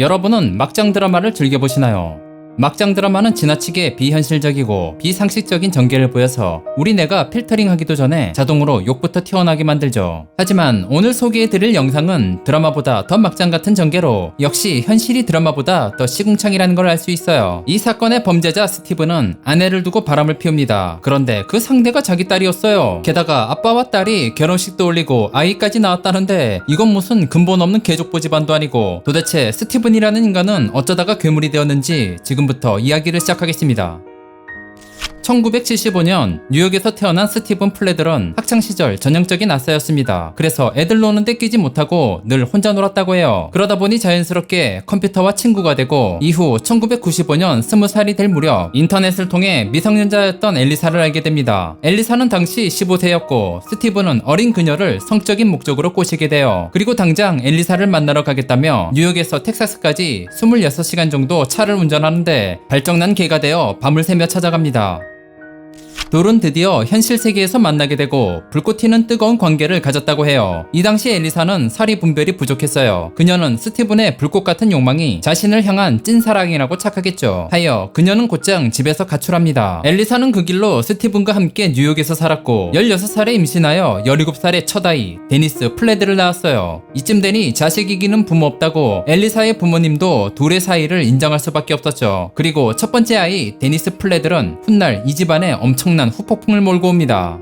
여러분은 막장 드라마를 즐겨보시나요? 막장 드라마는 지나치게 비현실적이고 비상식적인 전개를 보여서 우리 뇌가 필터링하기도 전에 자동으로 욕부터 튀어나오게 만들죠. 하지만 오늘 소개해드릴 영상은 드라마보다 더 막장 같은 전개로 역시 현실이 드라마보다 더 시궁창이라는 걸 알 수 있어요. 이 사건의 범죄자 스티브는 아내를 두고 바람을 피웁니다. 그런데 그 상대가 자기 딸이었어요. 게다가 아빠와 딸이 결혼식도 올리고 아이까지 낳았다는데 이건 무슨 근본 없는 개족보 집안도 아니고 도대체 스티븐이라는 인간은 어쩌다가 괴물이 되었는지 지금부터 이야기를 시작하겠습니다. 1975년 뉴욕에서 태어난 스티븐 플레들은 학창시절 전형적인 아싸였습니다. 그래서 애들 노는데 끼지 못하고 늘 혼자 놀았다고 해요. 그러다 보니 자연스럽게 컴퓨터와 친구가 되고 이후 1995년 20살이 될 무렵 인터넷을 통해 미성년자였던 엘리사를 알게 됩니다. 엘리사는 당시 15세였고 스티븐은 어린 그녀를 성적인 목적으로 꼬시게 돼요. 그리고 당장 엘리사를 만나러 가겠다며 뉴욕에서 텍사스까지 26시간 정도 차를 운전하는데 발정난 개가 되어 밤을 새며 찾아갑니다. 둘은 드디어 현실 세계에서 만나게 되고 불꽃 튀는 뜨거운 관계를 가졌다고 해요. 이 당시 엘리사는 사리 분별이 부족했어요. 그녀는 스티븐의 불꽃 같은 욕망이 자신을 향한 찐사랑이라고 착각했죠. 하여 그녀는 곧장 집에서 가출합니다. 엘리사는 그 길로 스티븐과 함께 뉴욕에서 살았고 16살에 임신하여 17살의 첫 아이 데니스 플레드를 낳았어요. 이쯤 되니 자식 이기는 부모 없다고 엘리사의 부모님도 둘의 사이를 인정할 수밖에 없었죠. 그리고 첫 번째 아이 데니스 플레드는 훗날 이 집안에 엄청난 후폭풍을 몰고 옵니다.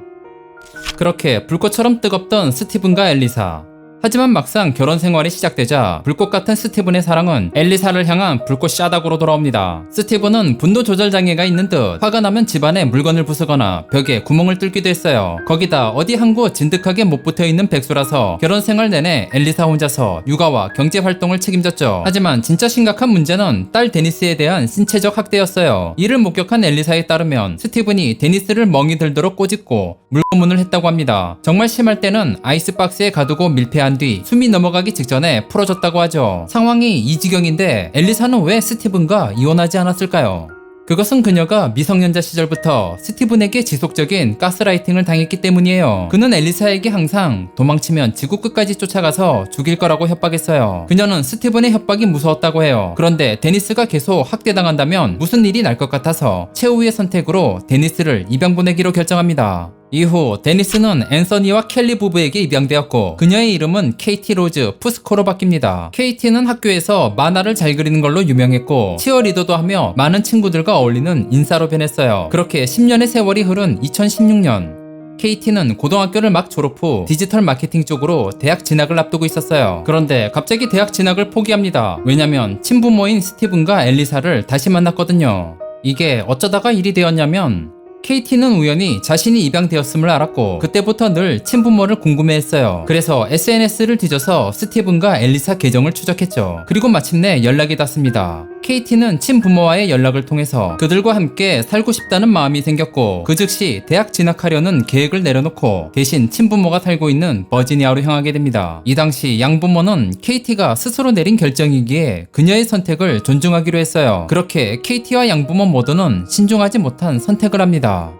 그렇게 불꽃처럼 뜨겁던 스티븐과 엘리사. 하지만 막상 결혼 생활이 시작되자 불꽃 같은 스티븐의 사랑은 엘리사를 향한 불꽃 샤닥으로 돌아옵니다. 스티븐은 분노 조절 장애가 있는 듯 화가 나면 집안에 물건을 부수거나 벽에 구멍을 뚫기도 했어요. 거기다 어디 한 곳 진득하게 못 붙어있는 백수라서 결혼 생활 내내 엘리사 혼자서 육아와 경제 활동을 책임졌죠. 하지만 진짜 심각한 문제는 딸 데니스에 대한 신체적 학대였어요. 이를 목격한 엘리사에 따르면 스티븐이 데니스를 멍이 들도록 꼬집고 물고문을 했다고 합니다. 정말 심할 때는 아이스박스에 가두고 밀폐한 뒤 숨이 넘어가기 직전에 풀어줬다고 하죠. 상황이 이 지경인데 엘리사는 왜 스티븐과 이혼하지 않았을까요? 그것은 그녀가 미성년자 시절부터 스티븐에게 지속적인 가스라이팅을 당했기 때문이에요. 그는 엘리사에게 항상 도망치면 지구 끝까지 쫓아가서 죽일 거라고 협박했어요. 그녀는 스티븐의 협박이 무서웠다고 해요. 그런데 데니스가 계속 학대당한다면 무슨 일이 날 것 같아서 최후의 선택으로 데니스를 입양 보내기로 결정합니다. 이후 데니스는 앤서니와 켈리 부부에게 입양되었고 그녀의 이름은 케이티 로즈 푸스코로 바뀝니다. 케이티는 학교에서 만화를 잘 그리는 걸로 유명했고 치어리더도 하며 많은 친구들과 어울리는 인싸로 변했어요. 그렇게 10년의 세월이 흐른 2016년 케이티는 고등학교를 막 졸업 후 디지털 마케팅 쪽으로 대학 진학을 앞두고 있었어요. 그런데 갑자기 대학 진학을 포기합니다. 왜냐면 친부모인 스티븐과 엘리사를 다시 만났거든요. 이게 어쩌다가 일이 되었냐면 케이티는 우연히 자신이 입양되었음을 알았고 그때부터 늘 친부모를 궁금해했어요. 그래서 SNS를 뒤져서 스티븐과 엘리사 계정을 추적했죠. 그리고 마침내 연락이 닿습니다. 케이티는 친부모와의 연락을 통해서 그들과 함께 살고 싶다는 마음이 생겼고 그 즉시 대학 진학하려는 계획을 내려놓고 대신 친부모가 살고 있는 버지니아로 향하게 됩니다. 이 당시 양부모는 케이티가 스스로 내린 결정이기에 그녀의 선택을 존중하기로 했어요. 그렇게 케이티와 양부모 모두는 신중하지 못한 선택을 합니다.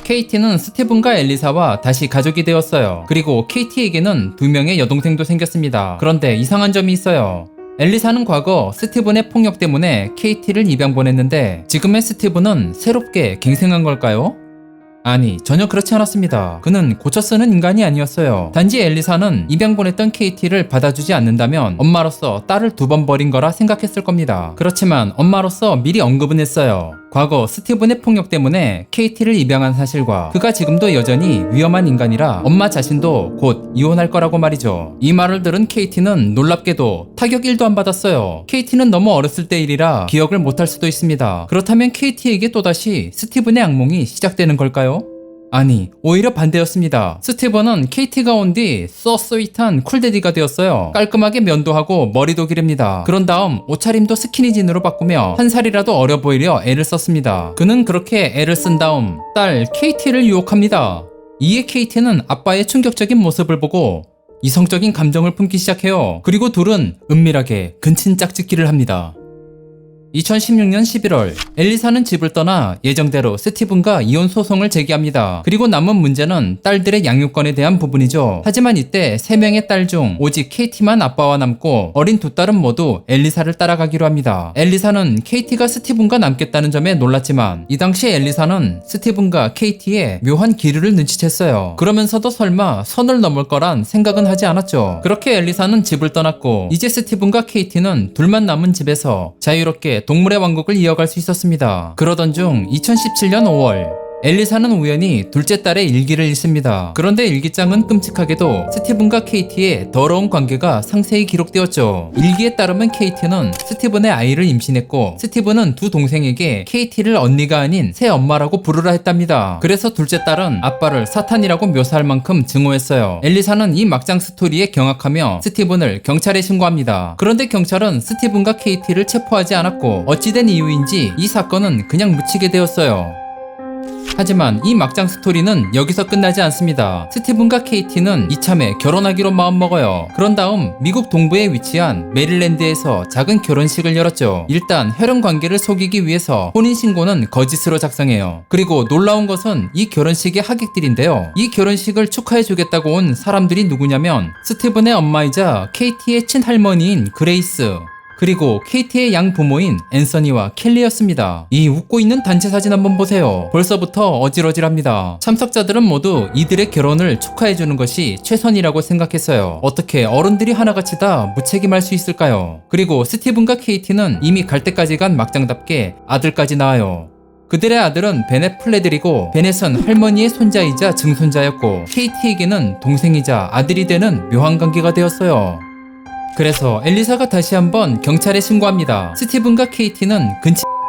케이티는 스티븐과 엘리사와 다시 가족이 되었어요. 그리고 케이티에게는 2명의 여동생도 생겼습니다. 그런데 이상한 점이 있어요. 엘리사는 과거 스티븐의 폭력 때문에 케이티를 입양 보냈는데 지금의 스티븐은 새롭게 갱생한 걸까요? 아니, 전혀 그렇지 않았습니다. 그는 고쳐 쓰는 인간이 아니었어요. 단지 엘리사는 입양 보냈던 케이티를 받아주지 않는다면 엄마로서 딸을 2번 버린 거라 생각했을 겁니다. 그렇지만 엄마로서 미리 언급은 했어요. 과거 스티븐의 폭력 때문에 케이티를 입양한 사실과 그가 지금도 여전히 위험한 인간이라 엄마 자신도 곧 이혼할 거라고 말이죠. 이 말을 들은 케이티는 놀랍게도 타격 1도 안 받았어요. 케이티는 너무 어렸을 때 일이라 기억을 못할 수도 있습니다. 그렇다면 케이티에게 또다시 스티븐의 악몽이 시작되는 걸까요? 아니, 오히려 반대였습니다. 스티븐은 케이티가 온 뒤 스윗한 쿨데디가 되었어요. 깔끔하게 면도 하고 머리도 기릅니다. 그런 다음 옷차림도 스키니진으로 바꾸며 한 살이라도 어려 보이려 애를 썼습니다. 그는 그렇게 애를 쓴 다음 딸 케이티를 유혹합니다. 이에 케이티는 아빠의 충격적인 모습을 보고 이성적인 감정을 품기 시작해요. 그리고 둘은 은밀하게 근친 짝짓기를 합니다. 2016년 11월 엘리사는 집을 떠나 예정대로 스티븐과 이혼 소송을 제기합니다. 그리고 남은 문제는 딸들의 양육권에 대한 부분이죠. 하지만 이때 3명의 딸 중 오직 케이티만 아빠와 남고 어린 두 딸은 모두 엘리사를 따라가기로 합니다. 엘리사는 케이티가 스티븐과 남겠다는 점에 놀랐지만 이 당시 엘리사는 스티븐과 케이티의 묘한 기류를 눈치챘어요. 그러면서도 설마 선을 넘을 거란 생각은 하지 않았죠. 그렇게 엘리사는 집을 떠났고 이제 스티븐과 케이티는 둘만 남은 집에서 자유롭게 동물의 왕국을 이어갈 수 있었습니다. 그러던 중 2017년 5월 엘리사는 우연히 둘째 딸의 일기를 읽습니다. 그런데 일기장은 끔찍하게도 스티븐과 케이티의 더러운 관계가 상세히 기록되었죠. 일기에 따르면 케이티는 스티븐의 아이를 임신했고 스티븐은 두 동생에게 케이티를 언니가 아닌 새 엄마라고 부르라 했답니다. 그래서 둘째 딸은 아빠를 사탄이라고 묘사할 만큼 증오했어요. 엘리사는 이 막장 스토리에 경악하며 스티븐을 경찰에 신고합니다. 그런데 경찰은 스티븐과 케이티를 체포하지 않았고 어찌된 이유인지 이 사건은 그냥 묻히게 되었어요. 하지만 이 막장 스토리는 여기서 끝나지 않습니다. 스티븐과 케이티는 이참에 결혼하기로 마음먹어요. 그런 다음 미국 동부에 위치한 메릴랜드에서 작은 결혼식을 열었죠. 일단 혈연 관계를 속이기 위해서 혼인신고는 거짓으로 작성해요. 그리고 놀라운 것은 이 결혼식의 하객들인데요. 이 결혼식을 축하해주겠다고 온 사람들이 누구냐면 스티븐의 엄마이자 케이티의 친할머니인 그레이스, 그리고 케이티의 양 부모인 앤서니와 켈리였습니다. 이 웃고 있는 단체 사진 한번 보세요. 벌써부터 어질어질합니다. 참석자들은 모두 이들의 결혼을 축하해주는 것이 최선이라고 생각했어요. 어떻게 어른들이 하나같이 다 무책임할 수 있을까요? 그리고 스티븐과 케이티는 이미 갈 때까지 간 막장답게 아들까지 낳아요. 그들의 아들은 베넷 플레들이고 베넷은 할머니의 손자이자 증손자였고 케이티에게는 동생이자 아들이 되는 묘한 관계가 되었어요. 그래서 엘리사가 다시 한번 경찰에 신고합니다. 스티븐과 케이티는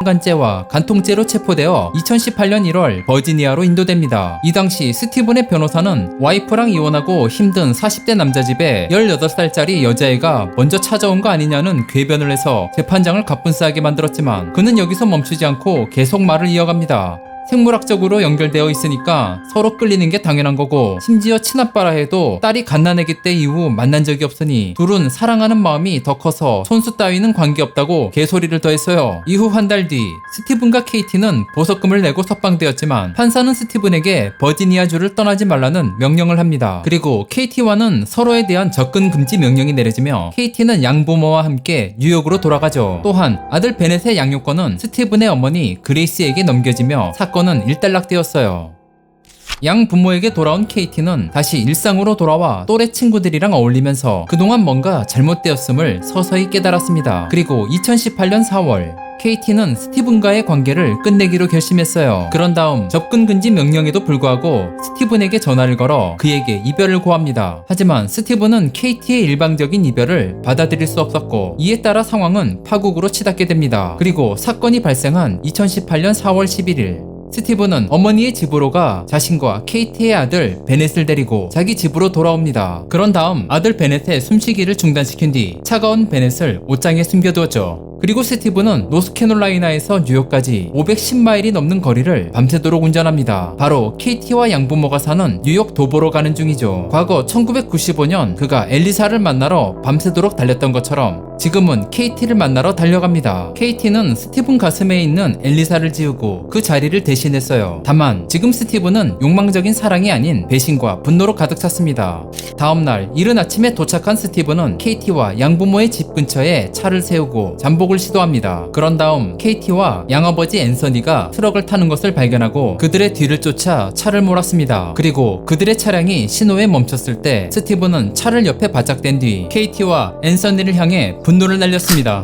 간죄와 간통죄로 체포되어 2018년 1월 버지니아로 인도됩니다. 이 당시 스티븐의 변호사는 와이프랑 이혼하고 힘든 40대 남자 집에 18살짜리 여자애가 먼저 찾아온 거 아니냐는 궤변을 해서 재판장을 가뿐싸게 만들었지만 그는 여기서 멈추지 않고 계속 말을 이어갑니다. 생물학적으로 연결되어 있으니까 서로 끌리는 게 당연한 거고 심지어 친아빠라 해도 딸이 갓난아기 때 이후 만난 적이 없으니 둘은 사랑하는 마음이 더 커서 손수 따위는 관계없다고 개소리를 더했어요. 이후 한 달 뒤 스티븐과 케이티는 보석금을 내고 석방되었지만 판사는 스티븐에게 버지니아주를 떠나지 말라는 명령을 합니다. 그리고 케이티와는 서로에 대한 접근 금지 명령이 내려지며 케이티는 양부모와 함께 뉴욕으로 돌아가죠. 또한 아들 베넷의 양육권은 스티븐의 어머니 그레이스에게 넘겨지며 사건은 일단락되었어요. 양 부모에게 돌아온 케이티는 다시 일상으로 돌아와 또래 친구들이랑 어울리면서 그동안 뭔가 잘못되었음을 서서히 깨달았습니다. 그리고 2018년 4월 케이티는 스티븐과의 관계를 끝내기로 결심했어요. 그런 다음 접근 금지 명령에도 불구하고 스티븐에게 전화를 걸어 그에게 이별을 고합니다. 하지만 스티븐은 케이티의 일방적인 이별을 받아들일 수 없었고 이에 따라 상황은 파국으로 치닫게 됩니다. 그리고 사건이 발생한 2018년 4월 11일 스티븐은 어머니의 집으로 가 자신과 케이티의 아들 베넷을 데리고 자기 집으로 돌아옵니다. 그런 다음 아들 베넷의 숨쉬기를 중단시킨 뒤 차가운 베넷을 옷장에 숨겨두었죠. 그리고 스티븐은 노스캐롤라이나에서 뉴욕까지 510마일이 넘는 거리를 밤새도록 운전합니다. 바로 케이티와 양부모가 사는 뉴욕 도보로 가는 중이죠. 과거 1995년 그가 엘리사를 만나러 밤새도록 달렸던 것처럼 지금은 케이티를 만나러 달려갑니다. 케이티는 스티븐 가슴에 있는 엘리사를 지우고 그 자리를 대신했어요. 다만 지금 스티븐은 욕망적인 사랑이 아닌 배신과 분노로 가득 찼습니다. 다음날 이른 아침에 도착한 스티븐은 케이티와 양부모의 집 근처에 차를 세우고 잠복을 시도합니다. 그런 다음 케이티와 양아버지 앤서니가 트럭을 타는 것을 발견하고 그들의 뒤를 쫓아 차를 몰았습니다. 그리고 그들의 차량이 신호에 멈췄을 때 스티븐은 차를 옆에 바짝 댄 뒤 케이티와 앤서니를 향해 분노를 날렸습니다.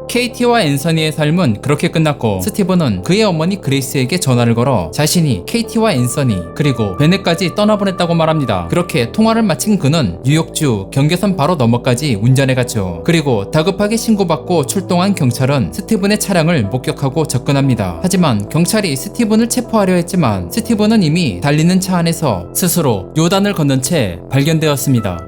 케이티와 앤서니의 삶은 그렇게 끝났고 스티븐은 그의 어머니 그레이스에게 전화를 걸어 자신이 케이티와 앤서니 그리고 베넷까지 떠나보냈다고 말합니다. 그렇게 통화를 마친 그는 뉴욕주 경계선 바로 너머까지 운전해갔죠. 그리고 다급하게 신고받고 출동한 경찰은 스티븐의 차량을 목격하고 접근합니다. 하지만 경찰이 스티븐을 체포하려 했지만 스티븐은 이미 달리는 차 안에서 스스로 요단을 건넌 채 발견되었습니다.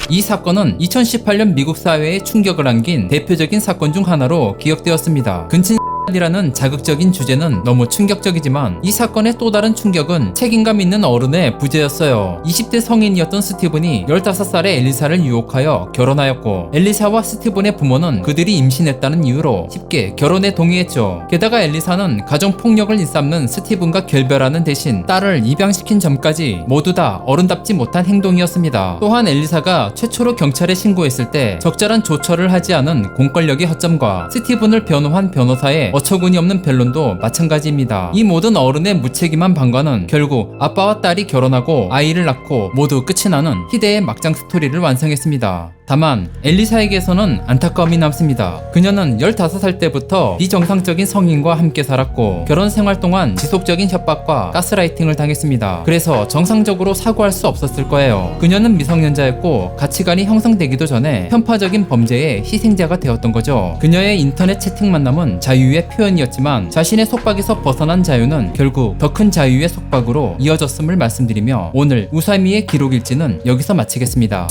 이 사건은 2018년 미국 사회에 충격을 안긴 대표적인 사건 중 하나로 기억되었습니다. 근친 이라는 자극적인 주제는 너무 충격적이지만 이 사건의 또 다른 충격은 책임감 있는 어른의 부재였어요. 20대 성인이었던 스티븐이 15살의 엘리사를 유혹하여 결혼하였고 엘리사와 스티븐의 부모는 그들이 임신했다는 이유로 쉽게 결혼에 동의했죠. 게다가 엘리사는 가정폭력을 일삼는 스티븐과 결별하는 대신 딸을 입양시킨 점까지 모두 다 어른답지 못한 행동이었습니다. 또한 엘리사가 최초로 경찰에 신고했을 때 적절한 조처를 하지 않은 공권력의 허점과 스티븐을 변호한 변호사의 어처구니 없는 변론도 마찬가지입니다. 이 모든 어른의 무책임한 방관은 결국 아빠와 딸이 결혼하고 아이를 낳고 모두 끝이 나는 희대의 막장 스토리를 완성했습니다. 다만 엘리사에게서는 안타까움이 남습니다. 그녀는 15살 때부터 비정상적인 성인과 함께 살았고 결혼 생활 동안 지속적인 협박과 가스라이팅을 당했습니다. 그래서 정상적으로 사고할 수 없었을 거예요. 그녀는 미성년자였고 가치관이 형성되기도 전에 편파적인 범죄의 희생자가 되었던 거죠. 그녀의 인터넷 채팅 만남은 자유의 표현이었지만 자신의 속박에서 벗어난 자유는 결국 더 큰 자유의 속박으로 이어졌음을 말씀드리며 오늘 우사미의 기록일지는 여기서 마치겠습니다.